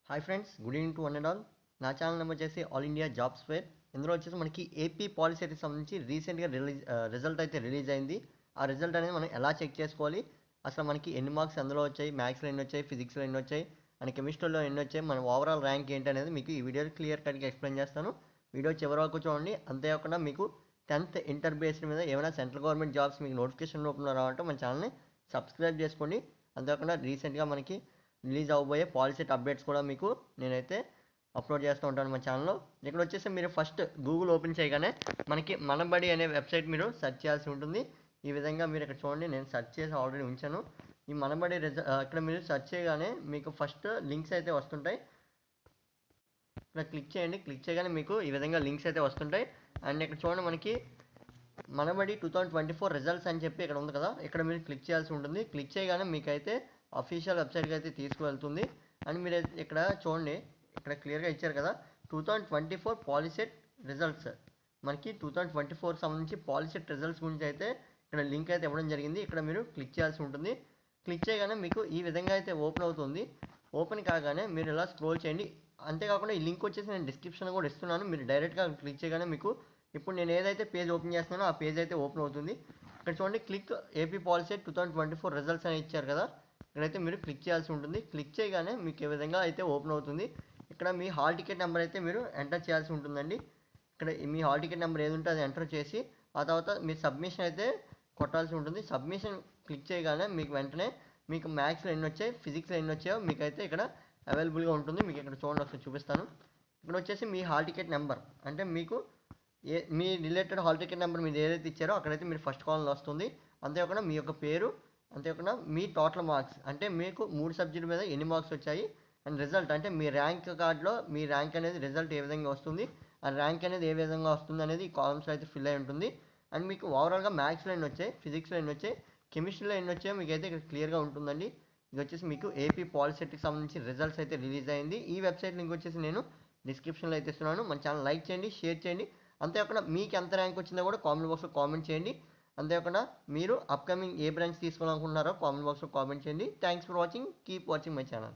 Hi friends, good evening to one and all. నా channel number వచ్చేసి all India jobs fair. ఇందులో వచ్చేసి మనకి ఏపీ పాలిసీకి సంబంధించి రీసెంట్గా రిజల్ట్ అయితే రిలీజ్ అయింది. ఆ రిజల్ట్ అనేది మనం ఎలా చెక్ చేసుకోవాలి, అసలు మనకి ఎన్ని మార్క్స్ అందులో వచ్చాయి, మ్యాథ్స్లో ఎన్ని వచ్చాయి, ఫిజిక్స్లో ఎన్ని వచ్చాయి, అండ్ కెమిస్ట్రీలో ఎన్ని వచ్చాయి, మన ఓవరాల్ ర్యాంక్ ఏంటి అనేది మీకు ఈ వీడియోలో క్లియర్ కట్గా ఎక్స్ప్లెయిన్ చేస్తాను. వీడియో చివరి వరకు చూడండి. అంతేకాకుండా మీకు 10th ఇంటర్ బేస్డ్ మీద ఏమైనా సెంట్రల్ గవర్నమెంట్ జాబ్స్ మీకు నోటిఫికేషన్ రూపంలో రావాలంటే మన ఛానల్ని సబ్స్క్రైబ్ చేసుకోండి. అంతేకాకుండా రీసెంట్గా మనకి రిలీజ్ అవబోయే పాలసీ అప్డేట్స్ కూడా మీకు నేనైతే అప్లోడ్ చేస్తూ ఉంటాను మన ఛానల్లో. ఇక్కడ వచ్చేసి మీరు ఫస్ట్ గూగుల్ ఓపెన్ చేయగానే మనకి మనబడి అనే వెబ్సైట్ మీరు సెర్చ్ చేయాల్సి ఉంటుంది. ఈ విధంగా మీరు ఇక్కడ చూడండి, నేను సెర్చ్ చేసి ఆల్రెడీ ఉంచాను. ఈ మనబడి ఇక్కడ మీరు సెర్చ్ చేయగానే మీకు ఫస్ట్ లింక్స్ అయితే వస్తుంటాయి. ఇక్కడ క్లిక్ చేయండి. క్లిక్ చేయగానే మీకు ఈ విధంగా లింక్స్ అయితే వస్తుంటాయి. అండ్ ఇక్కడ చూడండి, మనకి మనబడి 2024 రిజల్ట్స్ అని చెప్పి ఇక్కడ ఉంది కదా, ఇక్కడ మీరు క్లిక్ చేయాల్సి ఉంటుంది. క్లిక్ చేయగానే మీకైతే అఫీషియల్ వెబ్సైట్కి అయితే తీసుకువెళ్తుంది. అండ్ మీరు ఇక్కడ చూడండి, ఇక్కడ క్లియర్గా ఇచ్చారు కదా, 2024 పాలిసెట్ రిజల్ట్స్. మనకి 2024 సంబంధించి పాలిసెట్ రిజల్ట్స్ గురించి అయితే ఇక్కడ లింక్ అయితే ఇవ్వడం జరిగింది. ఇక్కడ మీరు క్లిక్ చేయాల్సి ఉంటుంది. క్లిక్ చేయగానే మీకు ఈ విధంగా అయితే ఓపెన్ అవుతుంది. ఓపెన్ కాగానే మీరు ఇలా స్క్రోల్ చేయండి. అంతేకాకుండా ఈ లింక్ వచ్చేసి నేను డిస్క్రిప్షన్ కూడా ఇస్తున్నాను. మీరు డైరెక్ట్గా క్లిక్ చేయగానే మీకు ఇప్పుడు నేను ఏదైతే పేజ్ ఓపెన్ చేస్తున్నానో ఆ పేజ్ అయితే ఓపెన్ అవుతుంది. ఇక్కడ చూడండి, క్లిక్ ఏపీ పాలసీ 2024 రిజల్ట్స్ అని ఇచ్చారు కదా, ఇక్కడైతే మీరు క్లిక్ చేయాల్సి ఉంటుంది. క్లిక్ చేయగానే మీకు ఏ విధంగా అయితే ఓపెన్ అవుతుంది. ఇక్కడ మీ హాల్ టికెట్ నెంబర్ అయితే మీరు ఎంటర్ చేయాల్సి ఉంటుందండి. ఇక్కడ మీ హాల్ టికెట్ నెంబర్ ఏది ఉంటే అది ఎంటర్ చేసి ఆ తర్వాత మీ సబ్మిషన్ అయితే కొట్టాల్సి ఉంటుంది. సబ్మిషన్ క్లిక్ చేయగానే మీకు వెంటనే మీకు మ్యాథ్స్లో ఎన్ని వచ్చాయి, ఫిజిక్స్లో ఎన్ని వచ్చాయో మీకైతే ఇక్కడ అవైలబుల్గా ఉంటుంది. మీకు ఇక్కడ చూడండి, ఒకసారి చూపిస్తాను. ఇక్కడ వచ్చేసి మీ హాల్ టికెట్ నెంబర్ అంటే మీకు మీ రిలేటెడ్ హాల్ టికెట్ నెంబర్ మీరు ఏదైతే ఇచ్చారో అక్కడైతే మీరు ఫస్ట్ కాలంలో వస్తుంది. అంతేకాకుండా మీ యొక్క పేరు, అంతేకాకుండా మీ టోటల్ మార్క్స్ అంటే మీకు 3 సబ్జెక్టు మీద ఎన్ని మార్క్స్ వచ్చాయి, అండ్ రిజల్ట్ అంటే మీ ర్యాంక్ కార్డులో మీ ర్యాంక్ అనేది రిజల్ట్ ఏ విధంగా వస్తుంది, ఆ ర్యాంక్ అనేది ఏ విధంగా వస్తుంది అనేది ఈ కాలమ్స్లో అయితే ఫిల్ అయి ఉంటుంది. అండ్ మీకు ఓవరాల్గా మ్యాథ్స్లో ఎన్ని వచ్చాయి, ఫిజిక్స్లో ఎన్ని వచ్చాయి, కెమిస్ట్రీలో ఎన్ని వచ్చాయో మీకు అయితే ఇక్కడ క్లియర్గా ఉంటుందండి. ఇది వచ్చేసి మీకు ఏపీ పాలిసెట్కి సంబంధించి రిజల్ట్స్ అయితే రిలీజ్ అయింది. ఈ వెబ్సైట్ లింక్ వచ్చేసి నేను డిస్క్రిప్షన్లో అయితే ఇస్తున్నాను. మన ఛానల్ లైక్ చేయండి, షేర్ చేయండి. అంతేకాకుండా మీకు ఎంత ర్యాంక్ వచ్చిందో కూడా కామెంట్ బాక్స్లో కామెంట్ చేయండి. అంతేకాకుండా మీరు అప్కమింగ్ ఏ బ్రాంచ్ తీసుకోవాలనుకుంటున్నారో కామెంట్ బాక్స్లో కామెంట్ చేయండి. Thanks for watching. Keep watching my channel.